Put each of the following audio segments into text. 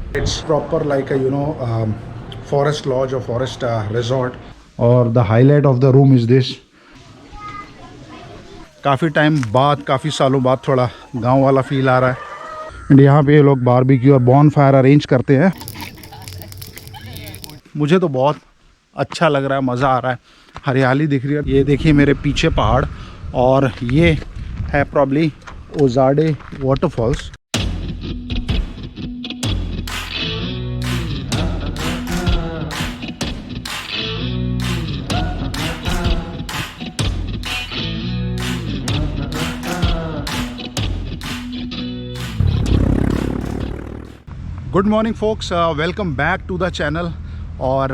It's proper like a forest lodge or forest resort. और the highlight of the room is this. काफ़ी time बाद, काफ़ी सालों बाद थोड़ा गांव वाला फील आ रहा है। एंड यहाँ पे ये लोग बारबेक्यू और बॉन फायर अरेंज करते हैं। मुझे तो बहुत अच्छा लग रहा है, मज़ा आ रहा है। हरियाली दिख रही है। ये देखिए मेरे पीछे पहाड़, और ये है probably Ozarde waterfalls. Good morning folks, welcome back to the channel. और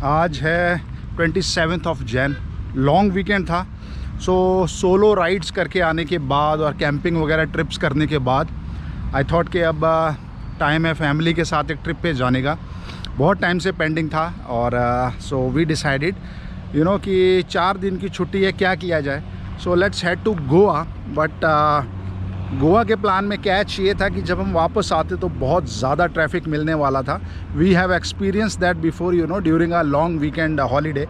आज है 27 ऑफ जैन, लॉन्ग वीकेंड था। सो सोलो राइड्स करके आने के बाद और कैंपिंग वगैरह ट्रिप्स करने के बाद आई थॉट कि अब टाइम है फैमिली के साथ एक ट्रिप पे जाने का। बहुत टाइम से पेंडिंग था, और सो वी डिसाइडेड कि 4 दिन की छुट्टी है, क्या किया जाए। So let's head to Goa. But Goa के प्लान में कैच ये था कि जब हम वापस आते तो बहुत ज़्यादा ट्रैफिक मिलने वाला था। We have experience that before during a long weekend holiday.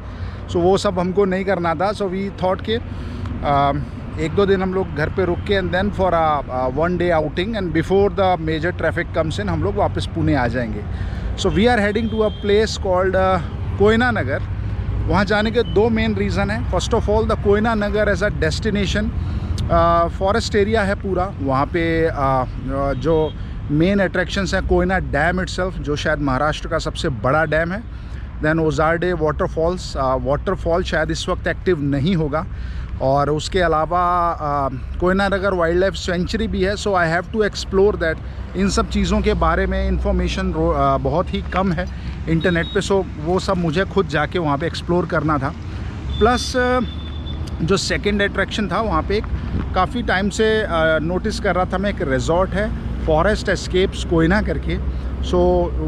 So वो सब हमको नहीं करना था। सो वी थॉट कि 1-2 दिन हम लोग घर पे रुक के and then for a 1 day outing, and before the major traffic comes in हम लोग वापस पुणे आ जाएंगे। So we are heading to a place called Koyna Nagar. वहाँ जाने के 2 मेन रीज़न है। First of all, the Koyna Nagar as a destination forest area है पूरा। वहाँ पे जो मेन अट्रैक्शंस हैं, कोयना डैम इटसेल्फ, जो शायद महाराष्ट्र का सबसे बड़ा डैम है। देन ओजाडे वाटरफॉल शायद इस वक्त एक्टिव नहीं होगा। और उसके अलावा कोयना नगर वाइल्ड लाइफ सेंचुरी भी है। So I have to explore that. इन सब चीज़ों के बारे में इंफॉर्मेशन बहुत ही कम है इंटरनेट पे। सो वो सब मुझे खुद जाके वहाँ पे एक्सप्लोर करना था। प्लस जो सेकंड अट्रैक्शन था, वहाँ पे एक काफ़ी टाइम से नोटिस कर रहा था मैं, एक रिजॉर्ट है फॉरेस्ट एस्केप्स कोयना करके। सो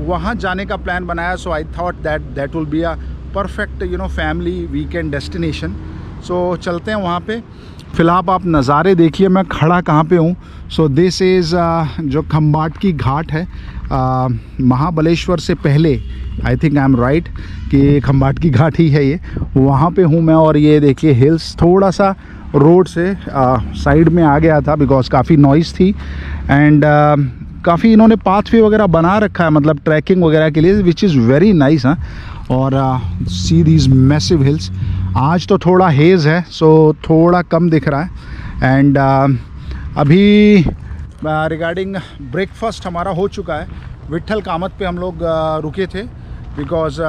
वहाँ जाने का प्लान बनाया। So I thought that will be a perfect family weekend destination. So चलते हैं वहाँ पे। फिलहाल आप नज़ारे देखिए, मैं खड़ा कहाँ पे हूँ। सो दिस इज़ जो खम्बाट की घाट है, महाबलेश्वर से पहले, I think I am right कि खम्बाट की घाट ही है ये। वहाँ पे हूँ मैं। और ये देखिए हिल्स, थोड़ा सा रोड से साइड में आ गया था बिकॉज काफ़ी नॉइज़ थी। एंड काफ़ी इन्होंने पाथवे वगैरह बना रखा है, मतलब ट्रैकिंग वगैरह के लिए, विच इज़ वेरी नाइस। हाँ, और सी दीज मैसिव हिल्स। आज तो थोड़ा हेज़ है, सो थोड़ा कम दिख रहा है। एंड अभी रिगार्डिंग ब्रेकफास्ट हमारा हो चुका है। विट्ठल कामत पे हम लोग रुके थे because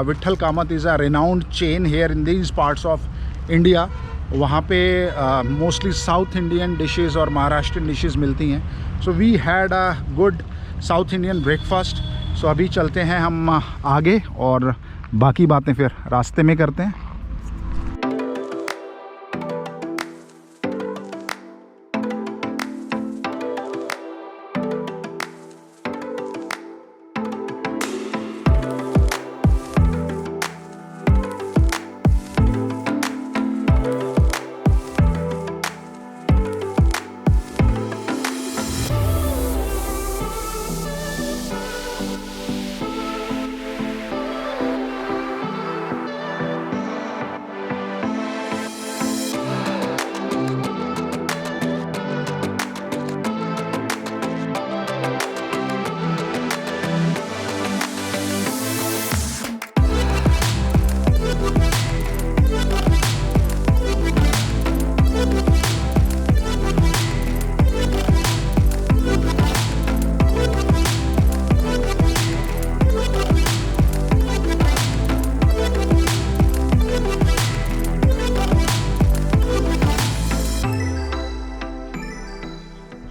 Vitthal Kamat is a renowned chain here in these parts of India. वहाँ पे मोस्टली साउथ इंडियन डिशेज़ और महाराष्ट्रियन डिशेज़ मिलती हैं। So we had a good South Indian breakfast. So अभी चलते हैं हम आगे, और बाकी बातें फिर रास्ते में करते हैं।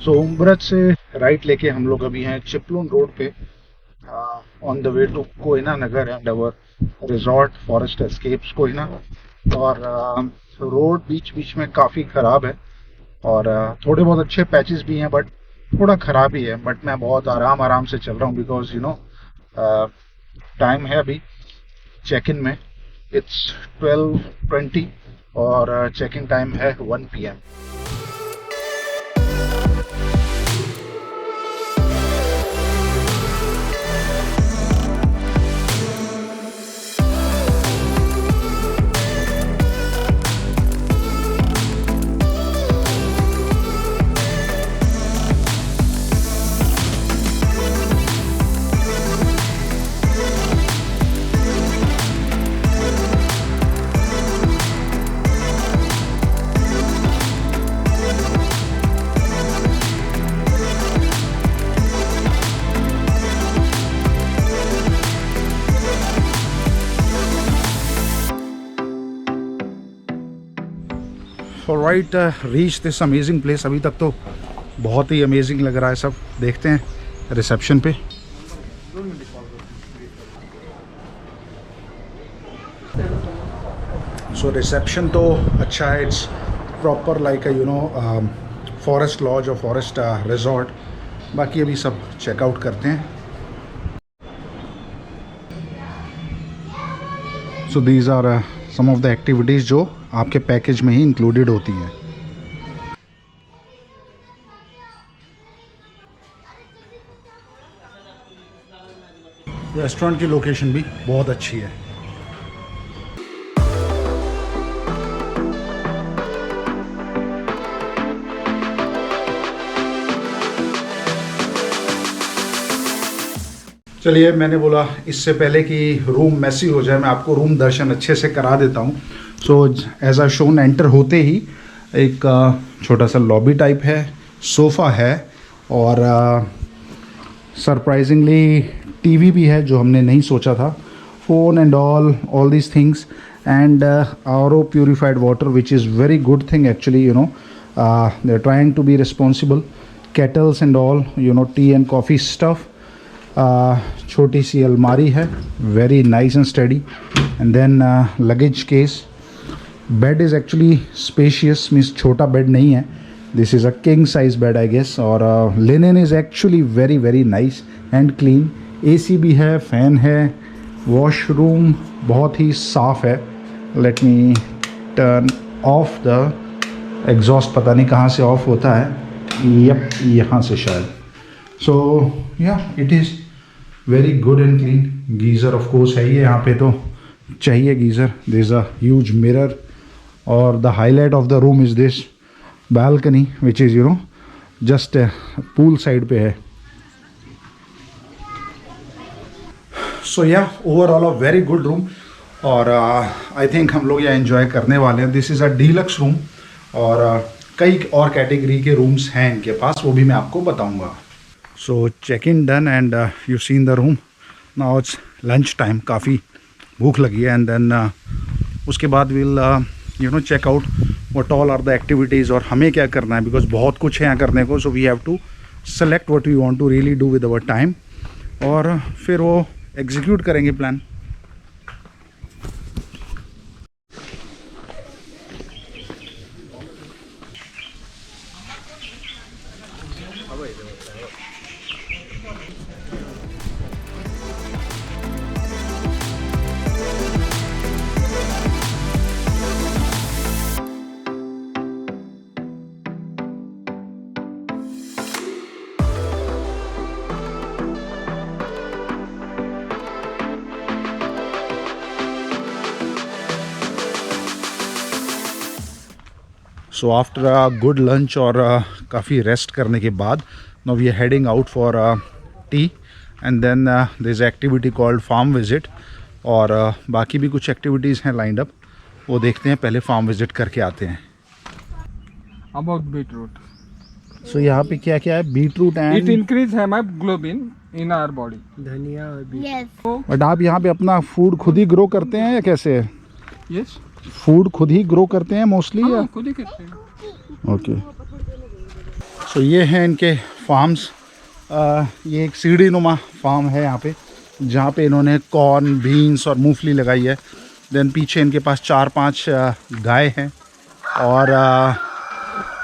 सो उम्ब्रज से राइट लेके हम लोग अभी हैं चिपलून रोड पे, on the way to Koyna Nagar and our resort forest escapes Koyna. और रोड बीच बीच में काफ़ी ख़राब है, और थोड़े बहुत अच्छे पैचेस भी हैं, बट थोड़ा ख़राब ही है। बट मैं बहुत आराम से चल रहा हूँ बिकॉज टाइम है अभी चेक इन में, इट्स 12:20 और चेक इन टाइम है 1 PM। Right reach this amazing place. अभी तक तो बहुत ही अमेजिंग लग रहा है सब। देखते हैं रिसेप्शन पे। सो रिसेप्शन तो अच्छा है, it's proper like you know forest lodge और फॉरेस्ट रिजॉर्ट। बाकी अभी सब चेकआउट करते हैं। So these are some of the activities जो आपके पैकेज में ही इंक्लूडेड होती हैं। रेस्टोरेंट की लोकेशन भी बहुत अच्छी है। चलिए, मैंने बोला इससे पहले कि रूम मैसी हो जाए, मैं आपको रूम दर्शन अच्छे से करा देता हूँ। सो एज आ शोन, एंटर होते ही एक छोटा सा लॉबी टाइप है, सोफ़ा है और सरप्राइजिंगली टीवी भी है जो हमने नहीं सोचा था। Phone and all these things and RO purified water which is very good thing actually, you know they are trying to be responsible. Kettles and all, you know, tea and coffee stuff. छोटी सी अलमारी है, very nice and study. And then luggage case. Bed is actually spacious, means छोटा bed नहीं है, this is a king size bed I guess. और linen is actually very very nice and clean. AC भी है, fan है। Washroom बहुत ही साफ़ है। Let me turn off the exhaust, पता नहीं कहाँ से ऑफ होता है, यप यहाँ से शायद। So yeah it is very good and clean. Geyser of course है ये, यहाँ पे तो चाहिए geyser. This is a huge mirror और the highlight of the room is this balcony which is, you know, just pool side पे है। So yeah overall a very good room और आई थिंक हम लोग यहाँ एंजॉय करने वाले हैं। This is a deluxe room और कई और कैटेगरी के रूम्स हैं इनके पास, वो भी मैं आपको बताऊंगा। So check in done and you seen the room. Now it's lunch time, काफ़ी भूख लगी है। एंड देन उसके बाद will you know check out what all are the activities और हमें क्या करना है, बिकॉज बहुत कुछ है यहाँ करने को। So we have to select what we want to really do with our time और फिर वो एग्जीक्यूट करेंगे plan. So after a good lunch और काफ़ी रेस्ट करने के बाद now we are heading out for tea and then there is activity called farm visit और बाकी भी कुछ एक्टिविटीज़ हैं लाइंड अप, वो देखते हैं। पहले फार्म विजिट करके आते हैं। About beetroot. सो यहाँ पे क्या क्या है? Beetroot It and, increase hemoglobin in our body. Yes. But आप यहाँ पे अपना फूड खुद ही ग्रो करते हैं या कैसे है? Yes. फूड खुद ही ग्रो करते हैं मोस्टली या? हाँ, खुद ही करते हैं। ओके। सो ये हैं इनके फार्म्स। ये एक सीढ़ी नुमा फार्म है यहाँ पे, जहाँ पे इन्होंने कॉर्न, बीन्स और मूंगफली लगाई है। देन पीछे इनके पास 4-5 गाय हैं और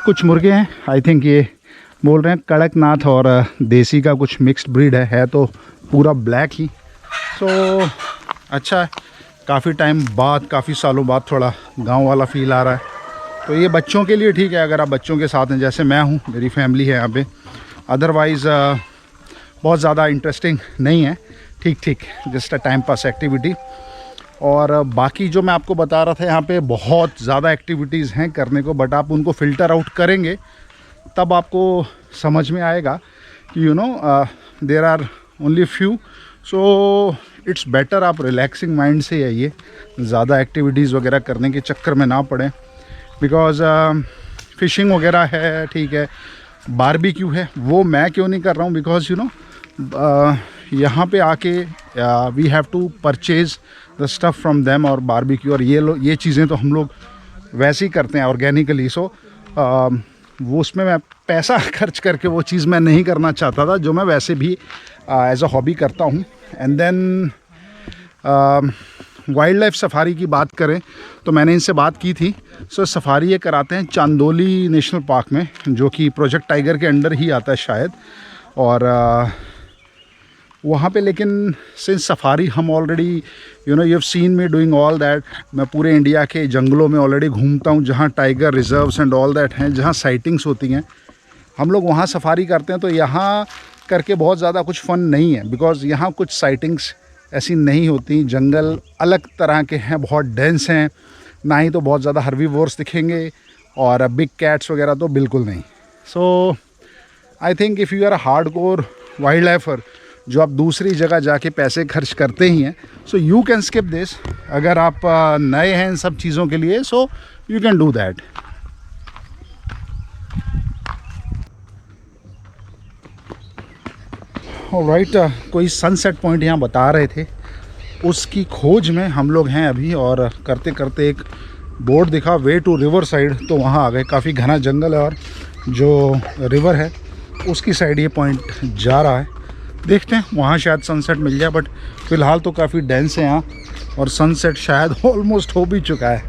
कुछ मुर्गे हैं। आई थिंक ये बोल रहे हैं कड़कनाथ और देसी का कुछ मिक्स्ड ब्रीड है तो पूरा ब्लैक ही। सो अच्छा है, काफ़ी टाइम बाद, काफ़ी सालों बाद थोड़ा गांव वाला फील आ रहा है। तो ये बच्चों के लिए ठीक है, अगर आप बच्चों के साथ हैं, जैसे मैं हूँ, मेरी फैमिली है यहाँ पे। अदरवाइज़ बहुत ज़्यादा इंटरेस्टिंग नहीं है, ठीक ठीक, just a time pass activity. और बाकी जो मैं आपको बता रहा था, यहाँ पे बहुत ज़्यादा एक्टिविटीज़ हैं करने को, बट आप उनको फ़िल्टर आउट करेंगे तब आपको समझ में आएगा कि you know there are only few. So it's better आप रिलैक्सिंग माइंड से आइए, ज़्यादा एक्टिविटीज़ वगैरह करने के चक्कर में ना पड़ें। बिकॉज़ फ़िशिंग वगैरह है, ठीक है, बारबेक्यू है, वो मैं क्यों नहीं कर रहा हूँ, बिकॉज़ यू नो यहाँ पे आके we have to purchase the stuff from them और बारबेक्यू, और ये चीज़ें तो हम लोग वैसे ही करते हैं ऑर्गेनिकली। सो वो उसमें मैं पैसा खर्च करके वो चीज़ मैं नहीं करना चाहता था जो मैं वैसे भी एज अ हॉबी करता हूँ। And then wild life safari की बात करें तो मैंने इनसे बात की थी। सो सफारी ये कराते हैं चांदोली नेशनल पार्क में, जो कि प्रोजेक्ट टाइगर के अंडर ही आता है शायद। और वहाँ पे लेकिन सिंस सफारी हम already you have seen me doing all that, मैं पूरे इंडिया के जंगलों में ऑलरेडी घूमता हूँ जहाँ tiger reserves and all that हैं, जहाँ साइटिंग्स होती हैं। हम लोग वहाँ सफारी करते हैं तो यहाँ करके बहुत ज़्यादा कुछ फ़न नहीं है, बिकॉज़ यहाँ कुछ साइटिंग्स ऐसी नहीं होती। जंगल अलग तरह के हैं, बहुत डेंस हैं, ना ही तो बहुत ज़्यादा हर्बीवोर्स दिखेंगे, और बिग कैट्स वगैरह तो बिल्कुल नहीं। So I think if you are a hardcore वाइल्ड लाइफर जो आप दूसरी जगह जाके पैसे खर्च करते ही हैं, सो यू कैन स्किप दिस। अगर आप नए हैं इन सब चीज़ों के लिए, सो you can do that. Alright, कोई सनसेट पॉइंट यहाँ बता रहे थे, उसकी खोज में हम लोग हैं अभी। और करते करते एक बोर्ड दिखा वे टू रिवर साइड, तो वहाँ आ गए। काफ़ी घना जंगल है और जो रिवर है उसकी साइड ये पॉइंट जा रहा है। देखते हैं वहाँ शायद सनसेट मिल जाए, बट फ़िलहाल तो काफ़ी डेंस है यहाँ और सनसेट शायद ऑलमोस्ट हो भी चुका है।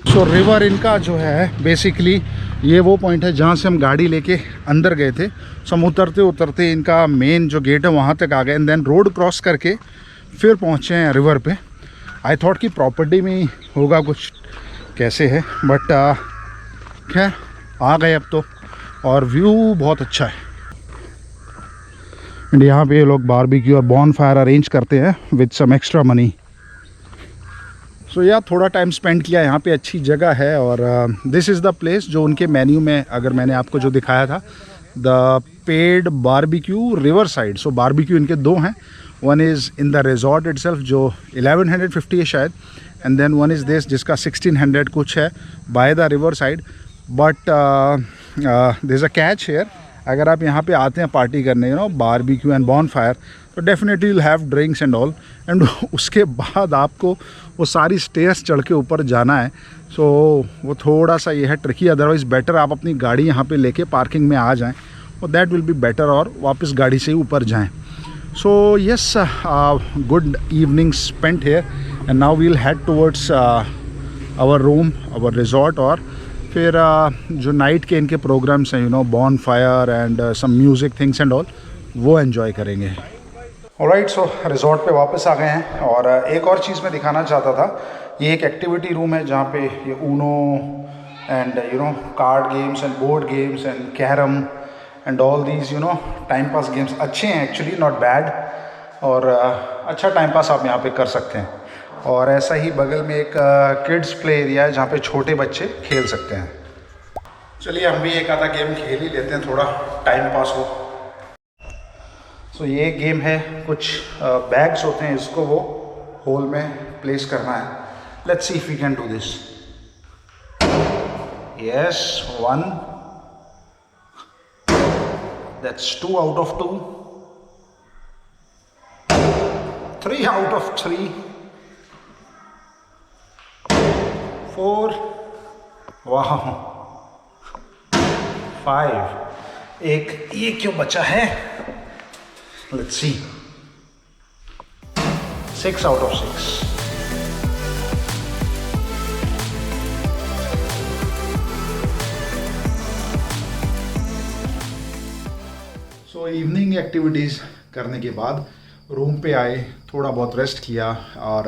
सो रिवर इनका जो है बेसिकली ये वो पॉइंट है जहाँ से हम गाड़ी लेके अंदर गए थे। सो हम उतरते उतरते इनका मेन जो गेट है वहाँ तक आ गए, एंड देन रोड क्रॉस करके फिर पहुँचे हैं रिवर पे। आई थॉट कि प्रॉपर्टी में ही होगा कुछ कैसे है, बट खैर आ गए अब तो। और व्यू बहुत अच्छा है। एंड यहाँ पे लोग बारबेक्यू और बॉन फायर अरेंज करते हैं विद सम एक्स्ट्रा मनी। सो यार थोड़ा टाइम स्पेंड किया यहाँ पे, अच्छी जगह है। और दिस इज़ द प्लेस जो उनके मेन्यू में, अगर मैंने आपको जो दिखाया था, the paid barbecue river side. So barbecue इनके दो हैं, one is in the resort itself जो 1150 है शायद, and then one is this जिसका 1600 कुछ है by the river side. But there is a catch here, अगर आप यहाँ पे आते हैं पार्टी करने, बारबेक्यू एंड बॉन फायर, तो definitely will have drinks and all. And उसके बाद आपको वो सारी स्टेयर्स चढ़ के ऊपर जाना है। सो वो थोड़ा सा ये है ट्रिकी। अदरवाइज़ बेटर आप अपनी गाड़ी यहाँ पे लेके पार्किंग में आ जाएं, और दैट विल बी बेटर, और वापस गाड़ी से ही ऊपर जाएं। So yes, good evening spent here, and now we'll head towards our room, our resort. और फिर जो नाइट के इनके प्रोग्राम्स हैं, bonfire and some music things and all, वो एंजॉय करेंगे। ऑलराइट, सो रिजॉर्ट पे वापस आ गए हैं। और एक और चीज़ मैं दिखाना चाहता था, ये एक एक्टिविटी रूम है जहाँ पे ये Uno and card games and board games and carrom and all these time pass games अच्छे हैं एक्चुअली, नॉट बैड। और अच्छा टाइम पास आप यहाँ पे कर सकते हैं। और ऐसा ही बगल में एक किड्स प्ले एरिया है जहाँ पे छोटे बच्चे खेल सकते हैं। चलिए हम भी एक आधा गेम खेल ही लेते हैं, थोड़ा टाइम पास हो। सो ये गेम है, कुछ बैग्स होते हैं, इसको वो होल में प्लेस करना है। Let's see if we can do this. Yes, 1, that's 2 out of 2, 3 out of 3, 4, वाह, 5। एक ये क्यों बचा है? Let's see. 6 out of 6. So evening activities करने के बाद रूम पे आए, थोड़ा बहुत रेस्ट किया और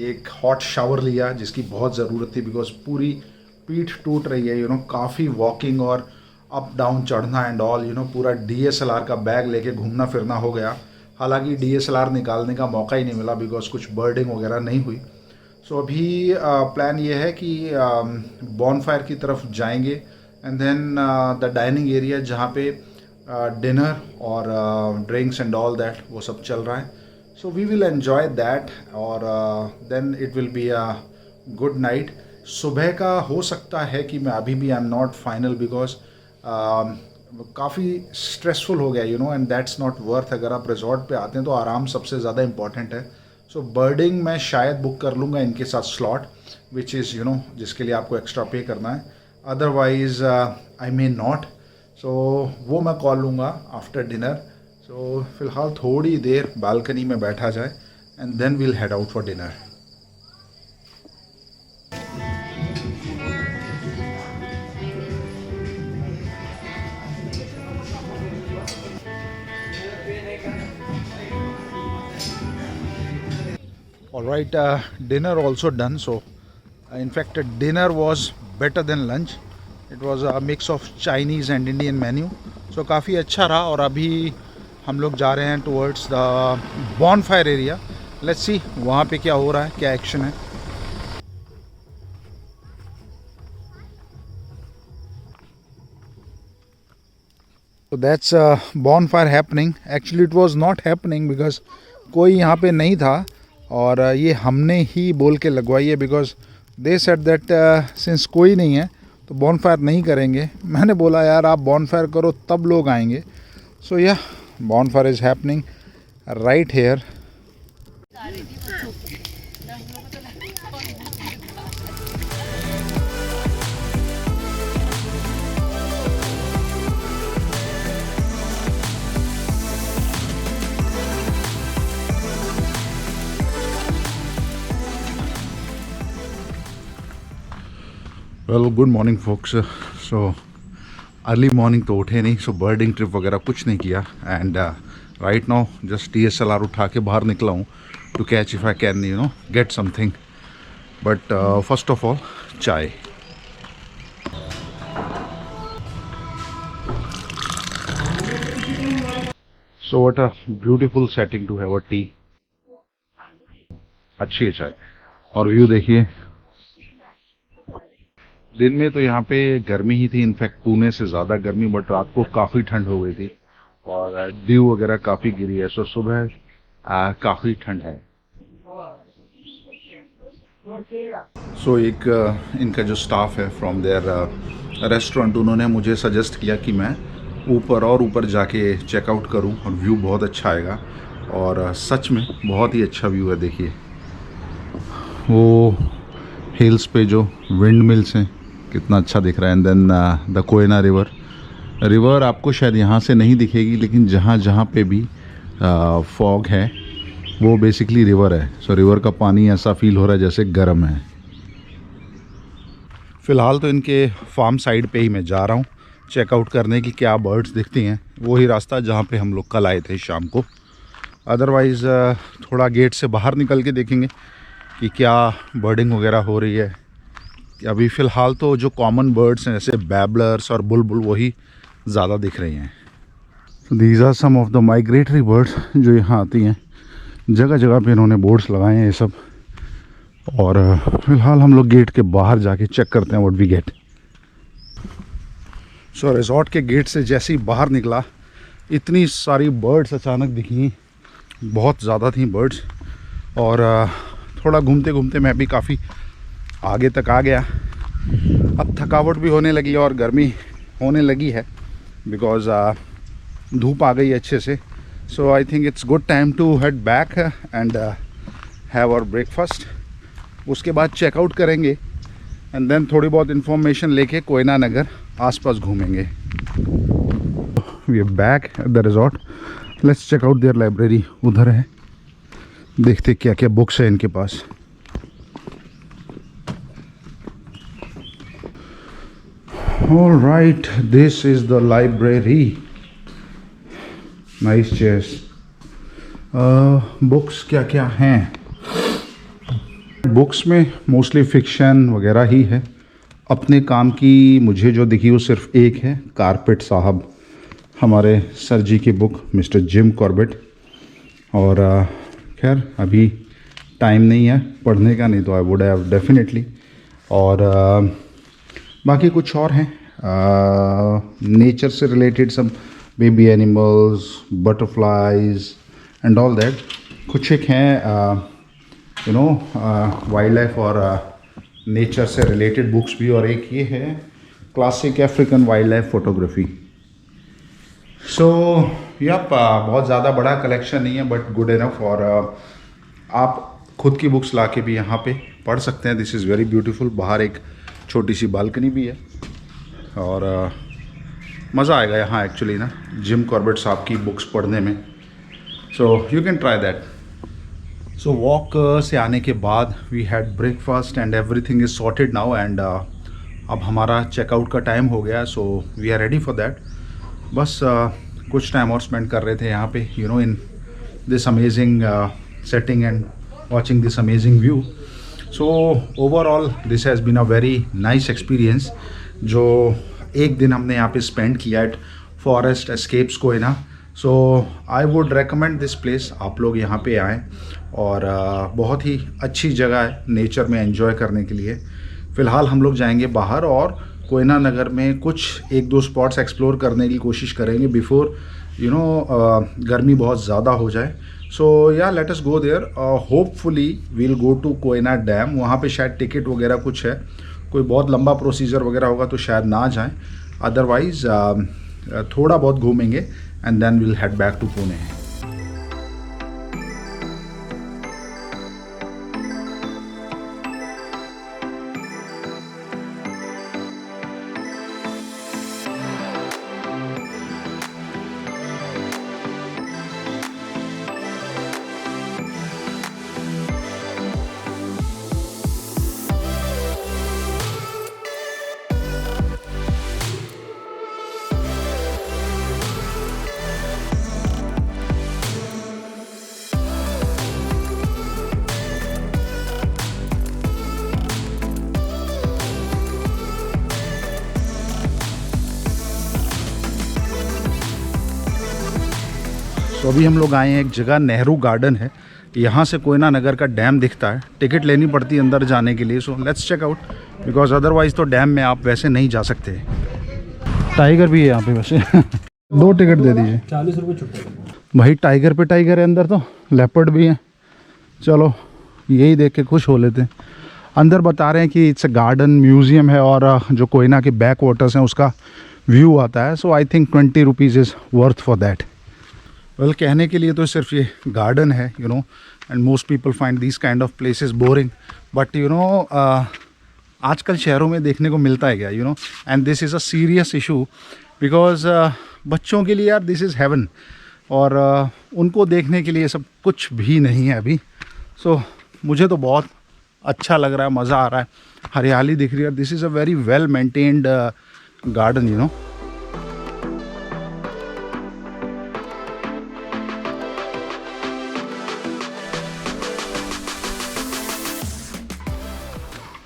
एक हॉट शावर लिया जिसकी बहुत ज़रूरत थी, बिकॉज पूरी पीठ टूट रही है। काफ़ी वॉकिंग और अप डाउन चढ़ना एंड ऑल, पूरा DSLR का बैग लेके घूमना फिरना हो गया। हालांकि DSLR निकालने का मौका ही नहीं मिला बिकॉज कुछ बर्डिंग वगैरह नहीं हुई। सो अभी प्लान ये है कि बॉनफायर की तरफ जाएंगे, and then the dining area जहाँ पे डिनर और ड्रिंक्स एंड ऑल दैट वो सब चल रहा है। So we will enjoy that, और then it will be a good night. सुबह का हो सकता है कि मैं अभी भी I am not final, because काफ़ी स्ट्रेसफुल हो गया एंड दैट्स नॉट वर्थ। अगर आप रिजॉर्ट पे आते हैं तो आराम सबसे ज़्यादा इम्पॉर्टेंट है। सो बर्डिंग मैं शायद बुक कर लूँगा इनके साथ slot, which is you no जिसके लिए आपको एक्स्ट्रा पे करना है, अदरवाइज़ आई मे नॉट। सो वो मैं कॉल लूँगा आफ्टर डिनर। सो फ़िलहाल थोड़ी देर बालकनी में बैठा जाए and then we'll head out for dinner. Alright, dinner also done. So in fact dinner was better than lunch. It was a mix of Chinese and Indian menu. So काफ़ी अच्छा रहा। और अभी हम लोग जा रहे हैं towards the bonfire area. Let's see वहाँ पे क्या हो रहा है, क्या एक्शन है। So that's bonfire happening. Actually it was not happening because कोई यहाँ पे नहीं था और ये हमने ही बोल के लगवाई है, because they said that since कोई नहीं है तो बॉनफायर नहीं करेंगे। मैंने बोला यार आप बॉनफायर करो तब लोग आएंगे। So yeah bonfire is happening right here. Well good morning folks. So early morning तो उठे नहीं, सो बर्डिंग ट्रिप वगैरह कुछ नहीं किया and right now just DSLR उठा के बाहर निकला हूँ to catch if I can you know get something, but first of all chai. So what a beautiful setting to have a tea. अच्छी है चाय और व्यू देखिए। दिन में तो यहाँ पे गर्मी ही थी, इनफैक्ट पुणे से ज़्यादा गर्मी, बट रात को काफ़ी ठंड हो गई थी और ड्यू वगैरह काफ़ी गिरी है। सो सुबह काफ़ी ठंड है। सो एक इनका जो स्टाफ है फ्रॉम देयर रेस्टोरेंट, उन्होंने मुझे सजेस्ट किया कि मैं ऊपर और ऊपर जाके चेकआउट करूं और व्यू बहुत अच्छा आएगा। और सच में बहुत ही अच्छा व्यू है। देखिए वो हिल्स पे जो विंड मिल्स हैं कितना अच्छा दिख रहा है। And then the Koyna river आपको शायद यहाँ से नहीं दिखेगी, लेकिन जहाँ जहाँ पे भी फॉग है वो बेसिकली रिवर है। सो रिवर का पानी ऐसा फील हो रहा है जैसे गर्म है। फ़िलहाल तो इनके फार्म साइड पे ही मैं जा रहा हूँ चेकआउट करने की क्या बर्ड्स दिखती हैं। वही रास्ता जहाँ पे हम लोग कल आए थे शाम को। अदरवाइज़ थोड़ा गेट से बाहर निकल के देखेंगे कि क्या बर्डिंग वगैरह हो रही है। अभी फ़िलहाल तो जो कॉमन बर्ड्स हैं जैसे बैबलर्स और बुलबुल वही ज़्यादा दिख रही हैं। These are some of the migratory birds जो यहाँ आती हैं। जगह जगह पे इन्होंने बोर्ड्स लगाए हैं ये सब। और फ़िलहाल हम लोग गेट के बाहर जाके चेक करते हैं what we get. So resort के गेट से जैसे ही बाहर निकला इतनी सारी बर्ड्स अचानक दिखी, बहुत ज़्यादा थी बर्ड्स। और थोड़ा घूमते घूमते मैं भी काफ़ी आगे तक आ गया। अब थकावट भी होने लगी और गर्मी होने लगी है बिकॉज़ धूप आ गई अच्छे से। So I think it's good time to head back and have our breakfast. उसके बाद चेकआउट करेंगे एंड देन थोड़ी बहुत इन्फॉर्मेशन लेके कोयना नगर आसपास घूमेंगे। We are back at the resort. Let's check out their library. उधर है, देखते क्या क्या बुक्स है इनके पास। All right, this is the library. Nice chairs. Books क्या क्या हैं? बुक्स में मोस्टली फिक्शन वगैरह ही है। अपने काम की मुझे जो दिखी वो सिर्फ एक है, कारपेट साहब, हमारे सर जी की बुक, मिस्टर जिम कॉर्बेट। और खैर अभी टाइम नहीं है पढ़ने का, नहीं तो आई वुड हैव डेफिनेटली। और बाकी कुछ और हैं नेचर से रिलेटेड, सब baby animals, butterflies and all that. कुछ एक हैं यू नो वाइल्ड लाइफ और नेचर से रिलेटेड बुक्स भी। और एक ये है classic African wild life photography. So yup बहुत ज़्यादा बड़ा कलेक्शन नहीं है बट गुड इनफ। और आप खुद की बुक्स ला के भी यहाँ पे पढ़ सकते हैं। This is very beautiful. बाहर एक छोटी सी बालकनी भी है और मज़ा आएगा यहाँ एक्चुअली ना जिम कॉर्बेट साहब की बुक्स पढ़ने में। So you can try that. So walk से आने के बाद we had breakfast and everything is sorted now and अब हमारा चेकआउट का टाइम हो गया। So we are ready for that. बस कुछ टाइम और स्पेंड कर रहे थे यहाँ पे you know in this amazing setting and watching this amazing view. So overall this has been a very nice experience. जो एक दिन हमने यहाँ पे स्पेंड किया at forest escapes Koyna. So I would recommend this place. आप लोग यहाँ पे आएँ और बहुत ही अच्छी जगह है नेचर में एंजॉय करने के लिए। फ़िलहाल हम लोग जाएंगे बाहर और कोयना नगर में कुछ एक दो स्पॉट्स एक्सप्लोर करने की कोशिश करेंगे बिफोर यू नो गर्मी बहुत ज़्यादा हो जाए। So yeah let us go there. Hopefully we'll go to Koyna dam. वहाँ पे शायद टिकट वगैरह कुछ है, कोई बहुत लंबा प्रोसीजर वगैरह होगा तो शायद ना जाएं। अदरवाइज़ थोड़ा बहुत घूमेंगे and then will head back to Pune. तो अभी हम लोग आए हैं एक जगह, नेहरू गार्डन है। यहाँ से कोयना नगर का डैम दिखता है। टिकट लेनी पड़ती है अंदर जाने के लिए। So let's check out because otherwise तो डैम में आप वैसे नहीं जा सकते। टाइगर भी है यहाँ पे वैसे। 2 टिकट दे दीजिए। 40 रुपये छुट्टा भाई टाइगर पे टाइगर है अंदर, तो लेपर्ड भी है। चलो यही देख के खुश हो लेते हैं। अंदर बता रहे हैं कि इट्स अ गार्डन म्यूज़ियम है और जो कोयना के बैक वाटर्स हैं उसका व्यू आता है। So I think 20 rupees is worth for that. Well कहने के लिए तो सिर्फ ये गार्डन है you know and most people find this kind of places boring, but you know आजकल शहरों में देखने को मिलता है क्या you know. And this is a serious issue because बच्चों के लिए यार दिस इज़ हेवन और उनको देखने के लिए सब कुछ भी नहीं है अभी। सो मुझे तो बहुत अच्छा लग रहा है, मज़ा आ रहा है, हरियाली दिख रही है। This is a very well maintained garden you know.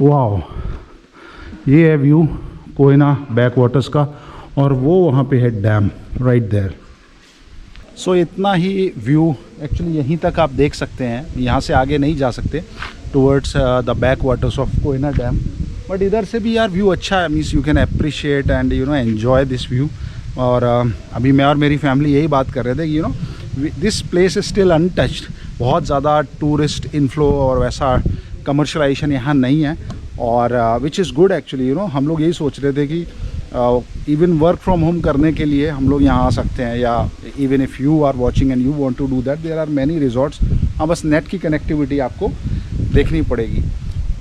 वाह, ये है व्यू कोयना बैक वाटर्स का और वो वहाँ पे है डैम राइट देयर। सो इतना ही व्यू एक्चुअली यहीं तक आप देख सकते हैं, यहाँ से आगे नहीं जा सकते towards the back waters of Koyna dam. But इधर से भी यार व्यू अच्छा है, means you can appreciate and you know enjoy this view. और अभी मैं और मेरी फैमिली यही बात कर रहे थे कि you no this place is still untouched. बहुत ज़्यादा टूरिस्ट इनफ्लो और वैसा कमर्शलाइजेशन यहाँ नहीं है और which is good actually you no. हम लोग यही सोच रहे थे कि इवन वर्क फ्रॉम होम करने के लिए हम लोग यहाँ आ सकते हैं, या even if you are watching and you want to do that, there are many resorts. हाँ, बस नेट की कनेक्टिविटी आपको देखनी पड़ेगी।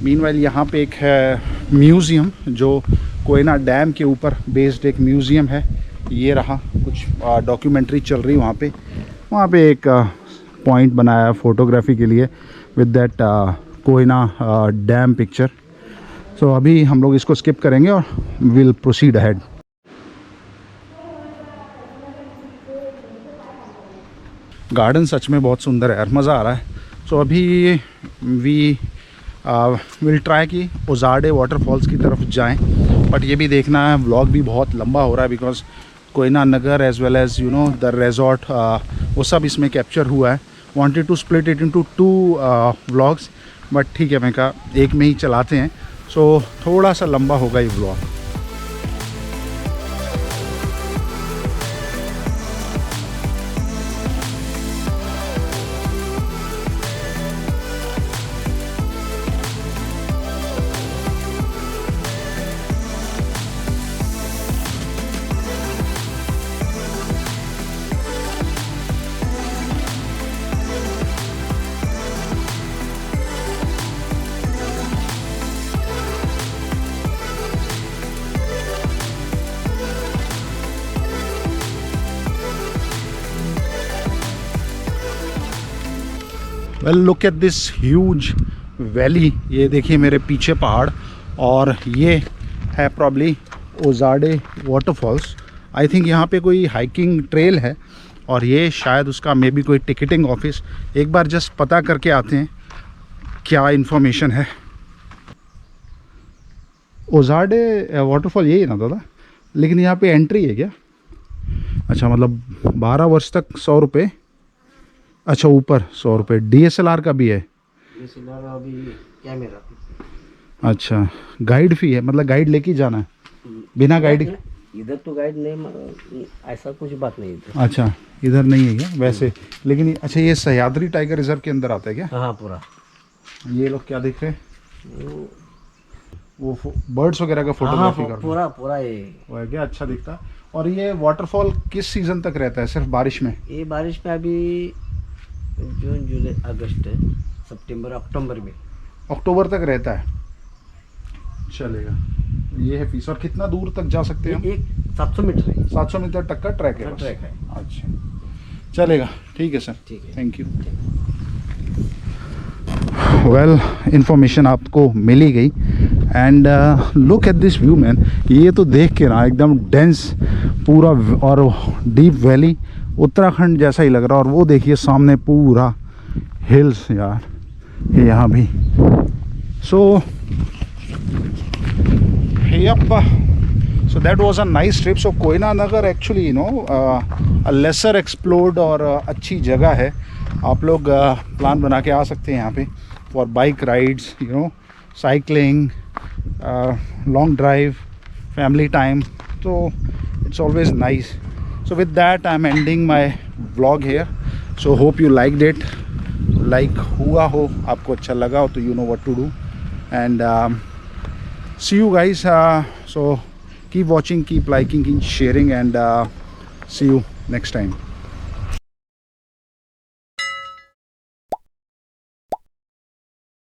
मीनवाइल यहाँ पे एक है म्यूज़ियम जो कोयना डैम के ऊपर बेस्ड एक म्यूज़ियम है। ये रहा, कुछ डॉक्यूमेंट्री चल रही वहाँ पे एक पॉइंट बनाया है फ़ोटोग्राफी के लिए with that Koyna dam picture. सो अभी हम लोग इसको स्किप करेंगे और विल प्रोसीड अहेड। गार्डन सच में बहुत सुंदर है यार, मज़ा आ रहा है। सो अभी वी विल ट्राई कि ओजाडे वाटरफॉल्स की तरफ जाएं, बट ये भी देखना है, व्लॉग भी बहुत लंबा हो रहा है because Koyna Nagar as well as you know the resort वो सब इसमें कैप्चर हुआ है। Wanted to split it into 2 vlogs, but ठीक है, मैं कहा एक में ही चलाते हैं। सो थोड़ा सा लंबा होगा ये vlog. Well look at this huge valley. ये देखिए मेरे पीछे पहाड़, और ये है probably Ozarde waterfalls. I think यहाँ पे कोई हाइकिंग ट्रेल है, और ये शायद उसका मे बी कोई टिकटिंग ऑफिस। एक बार जस्ट पता करके आते हैं क्या इन्फॉर्मेशन है। ओजाडे वाटरफॉल यही है ना दादा, लेकिन यहाँ पे एंट्री है क्या? अच्छा, मतलब 12 वर्ष तक 100 रुपये। अच्छा, ऊपर 100 रुपये। DSLR का भी है? DSLR अभी कैमरा। अच्छा, गाइड फी है, मतलब गाइड लेके जाना है? बिना गाइड? इधर तो गाइड नहीं, ऐसा कुछ बात नहीं इधर। अच्छा, इधर नहीं है क्या वैसे? लेकिन अच्छा, ये सह्याद्री टाइगर रिजर्व के अंदर आता है क्या? हाँ पूरा। ये लोग क्या देख रहे हैं? वो बर्ड्स वगैरह का फोटोग्राफी कर रहे हैं। पूरा पूरा ये वो है क्या? अच्छा दिखता है। और ये वाटरफॉल किस सीजन तक रहता है? सिर्फ बारिश में? ये बारिश में अभी जून जुलाई अगस्त सितंबर अक्टूबर में। अक्टूबर तक रहता है, चलेगा। ये है फीस। और कितना दूर तक जा सकते हैं हम? एक 700 मीटर है। 700 मीटर तक का ट्रैक है बस? ट्रैक है। अच्छा, चलेगा, ठीक है सर, ठीक है। Thank you. वेल, इंफॉर्मेशन आपको मिली गई। And look at this view man. ये तो देख के ना एकदम डेंस पूरा और डीप वैली, उत्तराखंड जैसा ही लग रहा है। और वो देखिए सामने पूरा हिल्स यार, ये यहाँ भी। So so that was a nice trip. So Koyna Nagar actually you know lesser explored और अच्छी जगह है। आप लोग प्लान बना के आ सकते हैं यहाँ पे for bike rides, you know, cycling, long drive, family time. तो it's always nice. So with that I am ending my vlog here. So hope you liked it. Like हुआ हो, आपको अच्छा लगा हो तो you know what to do. And see you guys. So keep watching, keep liking, keep sharing, and see you next time.